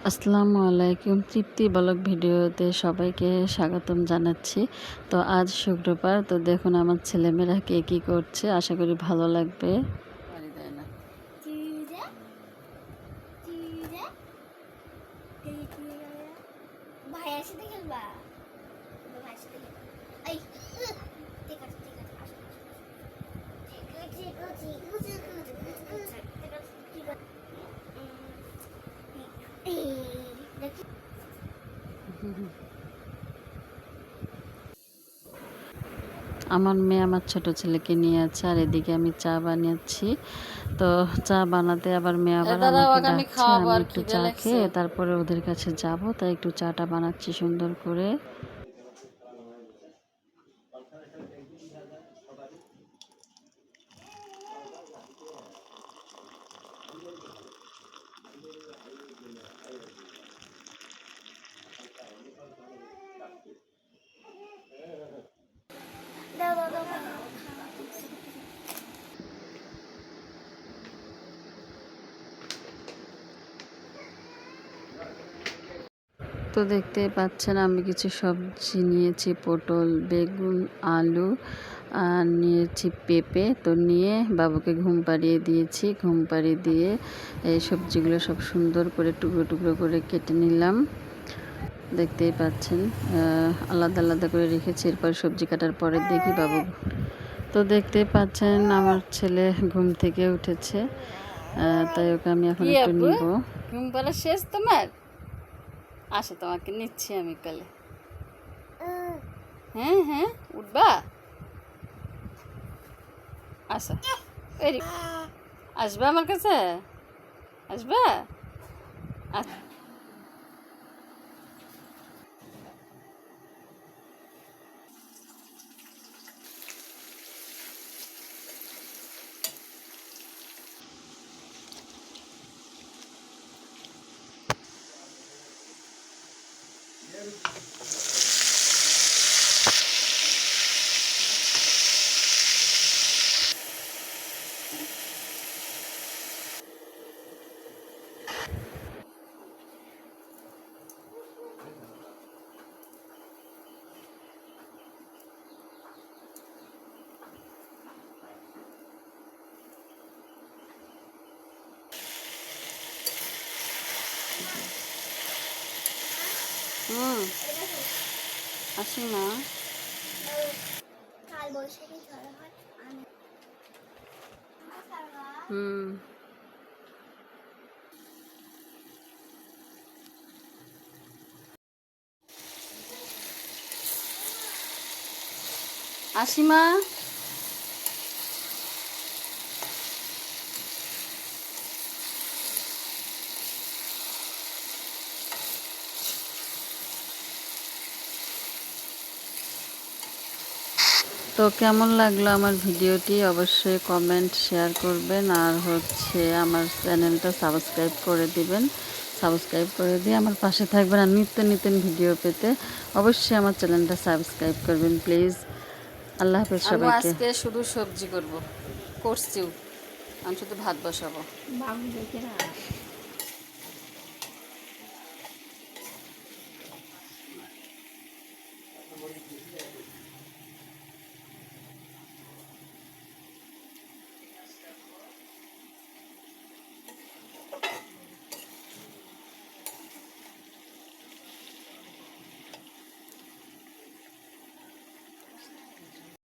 আসসালামু আলাইকুম। তৃপ্তি ব্লগ ভিডিওতে সবাইকে স্বাগতম জানাচ্ছি। তো আজ শুক্রবার, তো দেখুন আমার ছেলেমেয়েরা কে কী করছে, আশা করি ভালো লাগবে। আমার মেয়ে আমার ছোট ছেলেকে নিয়ে আছে, আর এদিকে আমি চা বানিয়েছি। তো চা বানাতে আবার মেয়ে আবার আমাকে ডাকছে, আমি একটু চা খেয়ে তারপরে ওদের কাছে যাব, তাই একটু চাটা বানাচ্ছি সুন্দর করে। তো দেখতে পাচ্ছেন আমি কিছু সবজি নিয়েছি, পটল, বেগুন, আলু, আর নিয়েছি পেঁপে। তো নিয়ে বাবুকে ঘুম পাড়িয়ে দিয়েছি। ঘুম পাড়িয়ে দিয়ে এই সবজিগুলো সব সুন্দর করে টুকরো টুকরো করে কেটে নিলাম। দেখতেই পাচ্ছেন আলাদা আলাদা করে রেখেছি। এরপর সবজি কাটার পরে দেখি বাবু। তো দেখতেই পাচ্ছেন আমার ছেলে ঘুম থেকে উঠেছে, তাই ওকে আমি এখন একটু নিব। ঘুম পাড়া শেষ তোমার? আসো, তোমাকে নিচ্ছি আমি কালে। হ্যাঁ হ্যাঁ, উঠবা? আসো, আসবা আমার কাছে, আসবা। আসি মা। আসি মা। তো কেমন লাগলো আমার ভিডিওটি, অবশ্যই কমেন্ট শেয়ার করবেন, আর আমার চ্যানেলটা সাবস্ক্রাইব করে দিবেন। সাবস্ক্রাইব করে দিয়ে আমার পাশে থাকবেন, আর নিত্য নতুন ভিডিও পেতে অবশ্যই আমার চ্যানেলটা সাবস্ক্রাইব করবেন প্লিজ। আল্লাহ হাফেজ সবাইকে। আজকে শুধু সবজি করছি, আমি শুধু ভাত বসাবো।